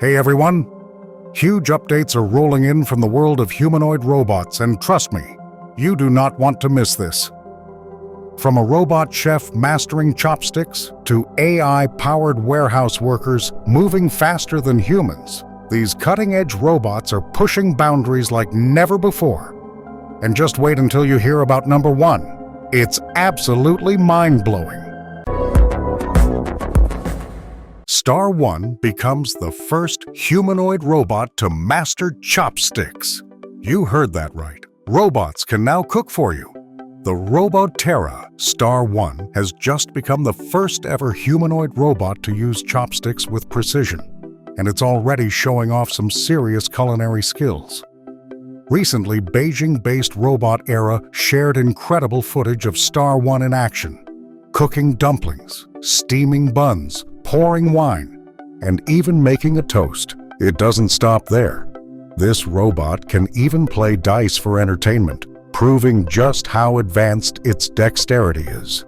Hey everyone! Huge updates are rolling in from the world of humanoid robots, and trust me, you do not want to miss this. From a robot chef mastering chopsticks to AI-powered warehouse workers moving faster than humans, these cutting-edge robots are pushing boundaries like never before. And just wait until you hear about number one. It's absolutely mind-blowing. Star One becomes the first humanoid robot to master chopsticks. You heard that right. Robots can now cook for you. The Robotera Star One has just become the first ever humanoid robot to use chopsticks with precision, and it's already showing off some serious culinary skills. Recently, Beijing-based Robot Era shared incredible footage of Star One in action, cooking dumplings, steaming buns, pouring wine, and even making a toast. It doesn't stop there. This robot can even play dice for entertainment, proving just how advanced its dexterity is.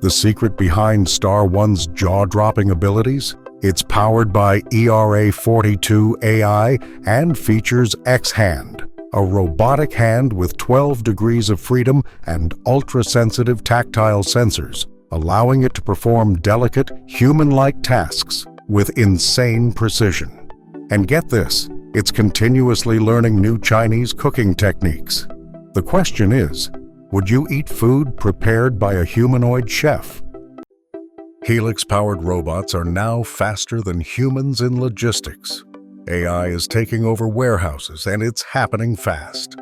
The secret behind Star One's jaw-dropping abilities? It's powered by ERA-42 AI and features X-Hand, a robotic hand with 12 degrees of freedom and ultra-sensitive tactile sensors, allowing it to perform delicate, human-like tasks with insane precision. And get this, it's continuously learning new Chinese cooking techniques. The question is, would you eat food prepared by a humanoid chef? Helix-powered robots are now faster than humans in logistics. AI is taking over warehouses, and it's happening fast.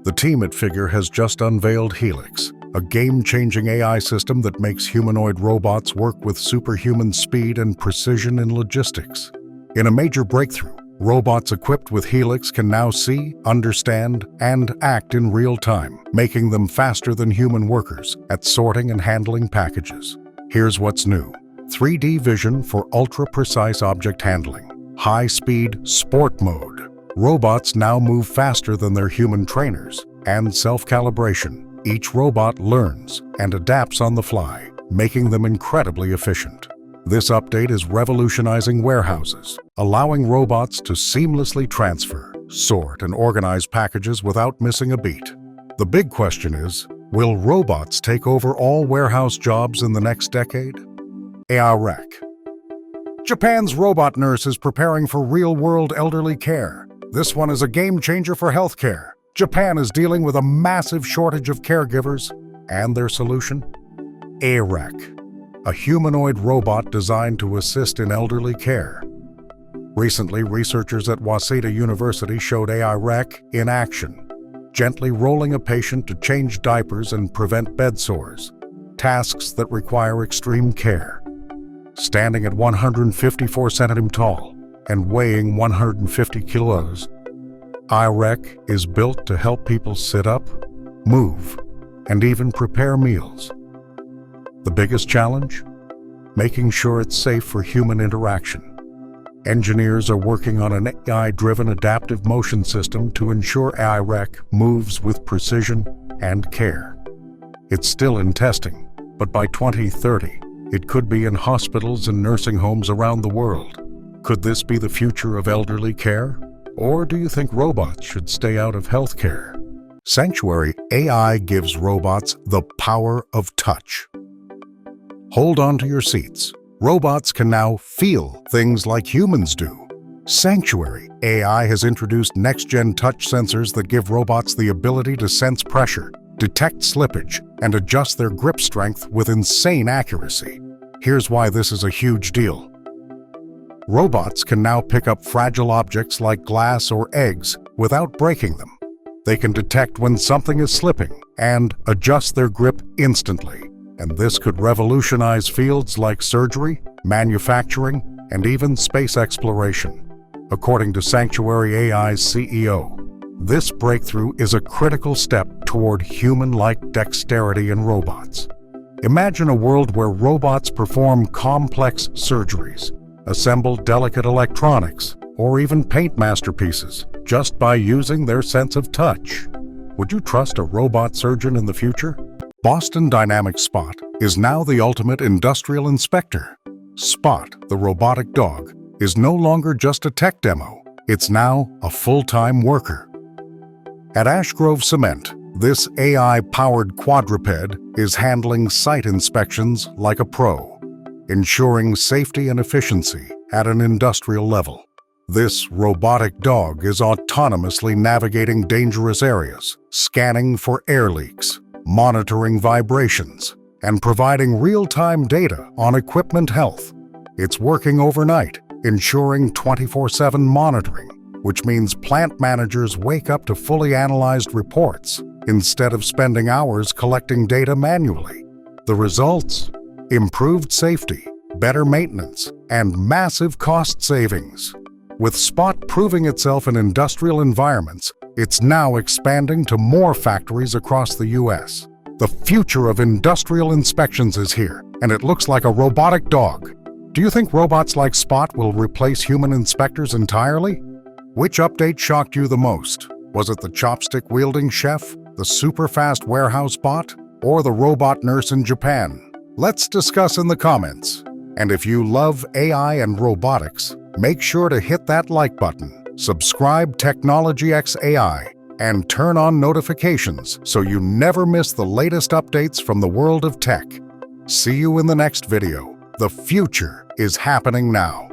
The team at Figure has just unveiled Helix, a game-changing AI system that makes humanoid robots work with superhuman speed and precision in logistics. In a major breakthrough, robots equipped with Helix can now see, understand, and act in real time, making them faster than human workers at sorting and handling packages. Here's what's new: 3D vision for ultra-precise object handling, high-speed sport mode. Robots now move faster than their human trainers, and self-calibration. Each robot learns and adapts on the fly, making them incredibly efficient. This update is revolutionizing warehouses, allowing robots to seamlessly transfer, sort, and organize packages without missing a beat. The big question is, will robots take over all warehouse jobs in the next decade? AI Rec. Japan's robot nurse is preparing for real-world elderly care. This one is a game-changer for healthcare. Japan is dealing with a massive shortage of caregivers, and their solution? AI-Rec, a humanoid robot designed to assist in elderly care. Recently, researchers at Waseda University showed AI-Rec in action, gently rolling a patient to change diapers and prevent bed sores, tasks that require extreme care. Standing at 154 centimeters tall and weighing 150 kilos, AI-Rec is built to help people sit up, move, and even prepare meals. The biggest challenge? Making sure it's safe for human interaction. Engineers are working on an AI-driven adaptive motion system to ensure AI-Rec moves with precision and care. It's still in testing, but by 2030, it could be in hospitals and nursing homes around the world. Could this be the future of elderly care? Or do you think robots should stay out of healthcare? Sanctuary AI gives robots the power of touch. Hold on to your seats. Robots can now feel things like humans do. Sanctuary AI has introduced next-gen touch sensors that give robots the ability to sense pressure, detect slippage, and adjust their grip strength with insane accuracy. Here's why this is a huge deal. Robots can now pick up fragile objects like glass or eggs without breaking them. They can detect when something is slipping and adjust their grip instantly. And this could revolutionize fields like surgery, manufacturing, and even space exploration. According to Sanctuary AI's CEO, this breakthrough is a critical step toward human-like dexterity in robots. Imagine a world where robots perform complex surgeries, assemble delicate electronics, or even paint masterpieces just by using their sense of touch. Would you trust a robot surgeon in the future? Boston Dynamics Spot is now the ultimate industrial inspector. Spot, the robotic dog, is no longer just a tech demo. It's now a full-time worker. At Ash Grove Cement, this AI-powered quadruped is handling site inspections like a pro, ensuring safety and efficiency at an industrial level. This robotic dog is autonomously navigating dangerous areas, scanning for air leaks, monitoring vibrations, and providing real-time data on equipment health. It's working overnight, ensuring 24/7 monitoring, which means plant managers wake up to fully analyzed reports instead of spending hours collecting data manually. The results? Improved safety, better maintenance, and massive cost savings. With Spot proving itself in industrial environments, it's now expanding to more factories across the U.S. The future of industrial inspections is here, and it looks like a robotic dog. Do you think robots like Spot will replace human inspectors entirely? Which update shocked you the most? Was it the chopstick-wielding chef, the super-fast warehouse bot, or the robot nurse in Japan? Let's discuss in the comments. And if you love AI and robotics, make sure to hit that like button, subscribe Technology X AI, and turn on notifications so you never miss the latest updates from the world of tech. See you in the next video. The future is happening now.